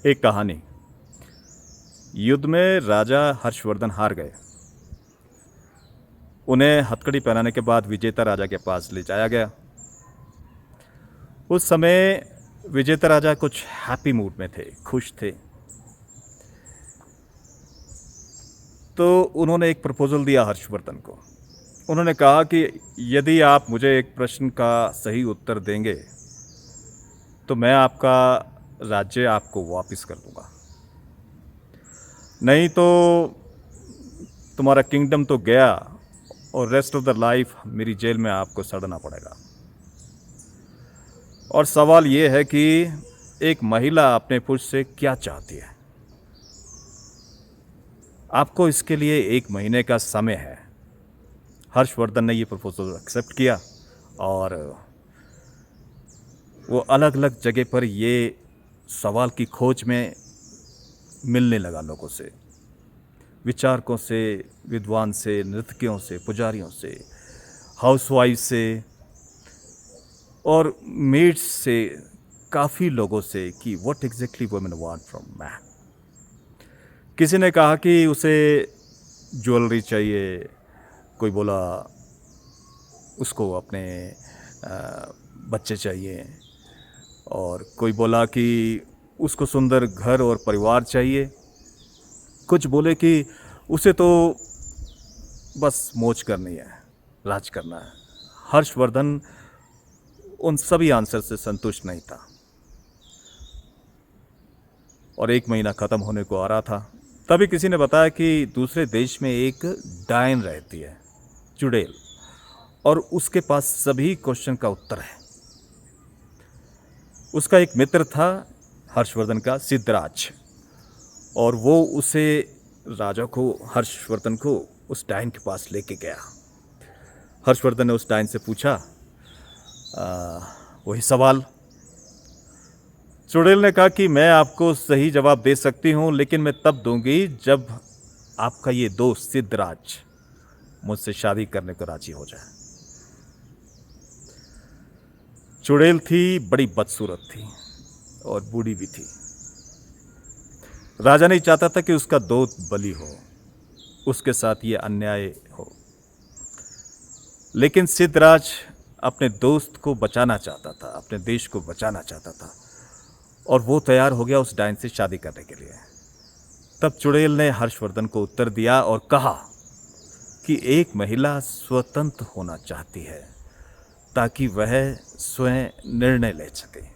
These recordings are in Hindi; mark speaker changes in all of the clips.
Speaker 1: एक कहानी। युद्ध में राजा हर्षवर्धन हार गए। उन्हें हथकड़ी पहनाने के बाद विजेता राजा के पास ले जाया गया। उस समय विजेता राजा कुछ हैप्पी मूड में थे, खुश थे। तो उन्होंने एक प्रपोजल दिया हर्षवर्धन को। उन्होंने कहा कि यदि आप मुझे एक प्रश्न का सही उत्तर देंगे तो मैं आपका राज्य आपको वापस कर दूंगा, नहीं तो तुम्हारा किंगडम तो गया और रेस्ट ऑफ द लाइफ मेरी जेल में आपको सड़ना पड़ेगा। और सवाल ये है कि एक महिला अपने पुरुष से क्या चाहती है। आपको इसके लिए 1 महीने का समय है। हर्षवर्धन ने ये प्रपोजल एक्सेप्ट किया और वो अलग अलग जगह पर ये सवाल की खोज में मिलने लगा, लोगों से, विचारकों से, विद्वान से, नृत्यकियों से, पुजारियों से, हाउसवाइफ से और मेड्स से, काफ़ी लोगों से कि what exactly women want from man. किसी ने कहा कि उसे ज्वेलरी चाहिए, कोई बोला उसको अपने बच्चे चाहिए, और कोई बोला कि उसको सुंदर घर और परिवार चाहिए। कुछ बोले कि उसे तो बस मौज करनी है, राज करना है। हर्षवर्धन उन सभी आंसर से संतुष्ट नहीं था और 1 महीना खत्म होने को आ रहा था। तभी किसी ने बताया कि दूसरे देश में एक डायन रहती है, चुड़ैल, और उसके पास सभी क्वेश्चन का उत्तर है। उसका एक मित्र था हर्षवर्धन का, सिद्धराज, और वो उसे राजा को, हर्षवर्धन को, उस डायन के पास लेके गया। हर्षवर्धन ने उस डायन से पूछा वही सवाल। चुड़ैल ने कहा कि मैं आपको सही जवाब दे सकती हूँ, लेकिन मैं तब दूंगी जब आपका ये दोस्त सिद्धराज मुझसे शादी करने को राजी हो जाए। चुड़ैल थी, बड़ी बदसूरत थी और बूढ़ी भी थी। राजा नहीं चाहता था कि उसका दोस्त बली हो, उसके साथ ये अन्याय हो। लेकिन सिद्धराज अपने दोस्त को बचाना चाहता था, अपने देश को बचाना चाहता था, और वो तैयार हो गया उस डायन से शादी करने के लिए। तब चुड़ैल ने हर्षवर्धन को उत्तर दिया और कहा कि एक महिला स्वतंत्र होना चाहती है ताकि वह स्वयं निर्णय ले सके।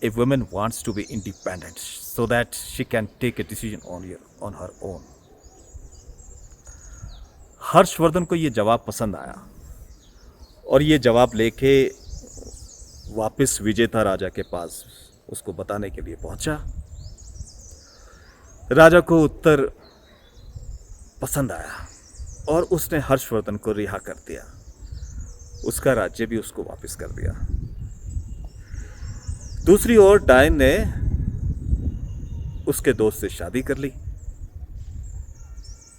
Speaker 1: A woman wants to be independent so that she can take a decision on her own. Harshvardhan को ये जवाब पसंद आया और ये जवाब लेके वापस विजेता राजा के पास उसको बताने के लिए पहुंचा। राजा को उत्तर पसंद आया और उसने हर्षवर्धन को रिहा कर दिया। उसका राज्य भी उसको वापस कर दिया। दूसरी ओर डायन ने उसके दोस्त से शादी कर ली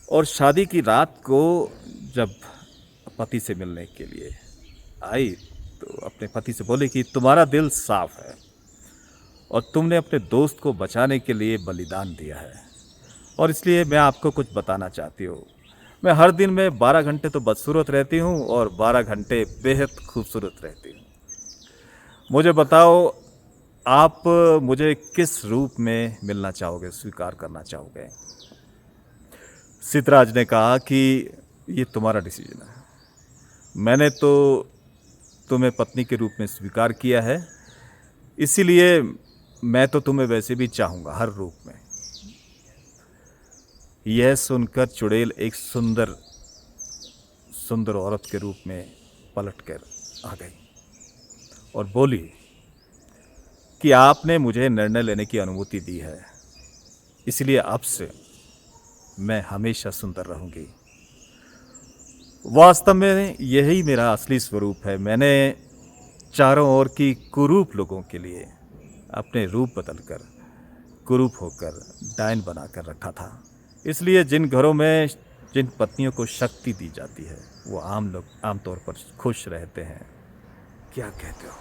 Speaker 1: और शादी की रात को जब पति से मिलने के लिए आई तो अपने पति से बोले कि तुम्हारा दिल साफ है और तुमने अपने दोस्त को बचाने के लिए बलिदान दिया है, और इसलिए मैं आपको कुछ बताना चाहती हूँ। मैं हर दिन में 12 घंटे तो बदसूरत रहती हूँ और 12 घंटे बेहद खूबसूरत रहती हूँ। मुझे बताओ, आप मुझे किस रूप में मिलना चाहोगे, स्वीकार करना चाहोगे? सिद्धराज ने कहा कि ये तुम्हारा डिसीजन है। मैंने तो तुम्हें पत्नी के रूप में स्वीकार किया है, इसीलिए मैं तो तुम्हें वैसे भी चाहूँगा हर रूप में। यह सुनकर चुड़ैल एक सुंदर सुंदर औरत के रूप में पलटकर आ गई और बोली कि आपने मुझे निर्णय लेने की अनुमति दी है, इसलिए अब से मैं हमेशा सुंदर रहूंगी। वास्तव में यही मेरा असली स्वरूप है। मैंने चारों ओर की कुरूप लोगों के लिए अपने रूप बदलकर, कुरूप होकर, डायन बनाकर रखा था। इसलिए जिन घरों में जिन पत्नियों को शक्ति दी जाती है वो आमतौर पर खुश रहते हैं। क्या कहते हो?